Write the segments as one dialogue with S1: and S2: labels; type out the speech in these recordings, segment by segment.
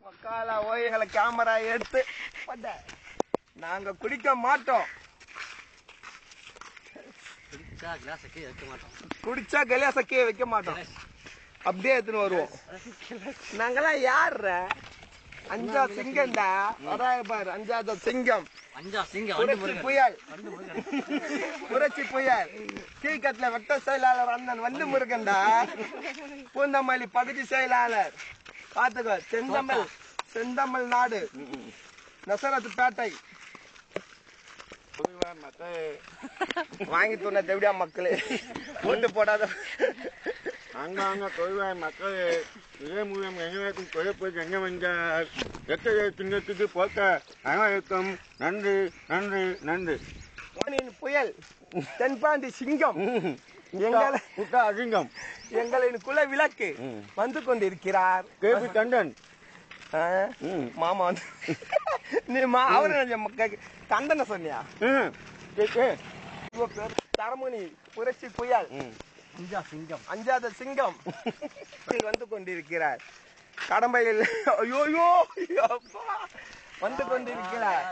S1: மக்காலா போய் எங்களை கேமரா எடுத்து நாங்க குடிக்க மாட்டோம். குடிச்சா கலியாசக்கே வைக்க மாட்டோம், அப்படியே எடுத்துன்னு வருவோம். நாங்கெல்லாம் யாருற அஞ்சா சிங்கம்டா, பாரு அஞ்சாவது சிங்கம். புயல் புரட்சி புயல் கீழ்கட்டில வட்ட செயலாளர் அண்ணன் வண்டு முருகன்டா, பூந்தமல்லி பகுதி செயலாளர். பாத்துக்கோ, செந்தமிழ் நாடு நசரத்து பேட்டை. வாங்கி தூண தேவடியா மக்களே, ஓட்டு போடாத
S2: அங்காங்க தொழிலாளர் மக்கள் இதே மூலம் எங்களுக்கும் குறைப்பது என்னவென்றால் எத்தகைய சின்னத்துக்கு போட்ட அனைவருக்கும் நன்றி நன்றி நன்றி.
S1: புயல் தென்பாண்டி சிங்கம்
S2: அசிங்கம்
S1: எங்களின் குல விளக்கு வந்து கொண்டிருக்கிறார்
S2: கேபி கண்டன்
S1: மாமா. நீ அவரு கண்டன சொன்னியா? தரமுனி புரட்சி புயல் அஞ்சாத சிங்கம் வந்து கொண்டிருக்கிறார். கடம்பையில் ஐயோயோ வந்து கொண்டிருக்கிறார்.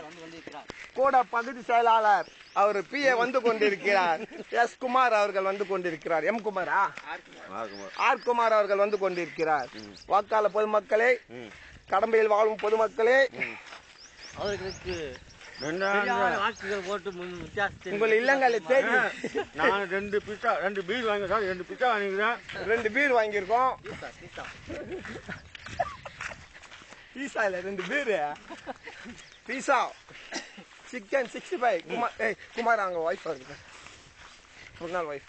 S1: கூட பகுதி செயலாளர் அவர் பிஏ வந்து கொண்டிருக்கிறார். எஸ் குமார் அவர்கள் வந்து கொண்டிருக்கிறார். எம் குமாரா ஆர் குமார் அவர்கள் வந்து கொண்டிருக்கிறார். வாக்காள பொதுமக்களே, கடம்பையில் வாழும் பொதுமக்களே, அவர்களுக்கு உங்கள் இல்லங்களை தேடி
S2: நான் 2 பீர் வாங்கிக்கிறேன். 2 பிச்சா வாங்கிக்கிறேன்.
S1: 2 பீர் வாங்கியிருக்கோம். பீஸா இல்ல, 2 பீர் பீஸா, சிக்கன் 65. குமார் அவங்க ஒய்ஃப் இருக்கு, ஒரு நாள் ஒய்ஃப்.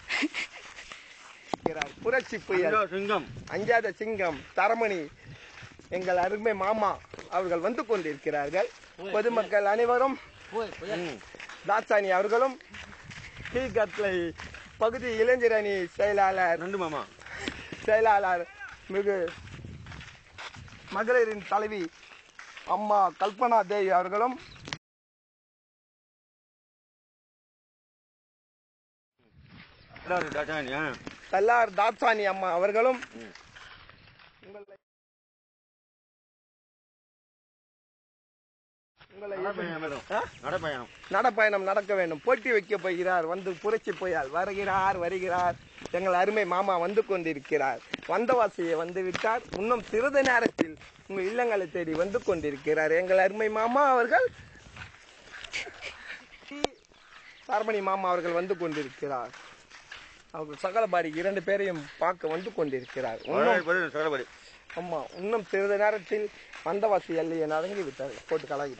S1: புரட்சி புயல்
S2: சிங்கம்
S1: அஞ்சாத சிங்கம் தரமணி எங்கள் அருமை மாமா அவர்கள் வந்து கொண்டிருக்கிறார்கள். பொதுமக்கள் அனைவரும், தாட்சாணி அவர்களும், கீழ்கட்லை பகுதி இளைஞர் அணி செயலாளர் மிகு மகளிரின் தலைவி அம்மா கல்பனா தேவி அவர்களும், தாட்சாணி அம்மா அவர்களும் நடப்பயணம் நடக்க வேண்டும். போட்டி வைக்க போகிறார். வந்து புரட்சி புயல் வருகிறார். எங்கள் அருமை மாமா வந்து கொண்டிருக்கிறார். வந்தவாசியை வந்து விட்டார். இன்னும் சிறிது நேரத்தில் உங்கள் இல்லங்களை தேடி வந்து கொண்டிருக்கிறார். எங்கள் அருமை மாமா அவர்கள், தரமணி மாமா அவர்கள் வந்து கொண்டிருக்கிறார். அவர் சகலபாடி 2 பேரையும் பார்க்க வந்து கொண்டிருக்கிறார். ஆமா, இன்னும் சிறிது நேரத்தில் வந்தவாசி எல்லையை நடங்கி விட்டார். போட்டு கலாகிட்டார்.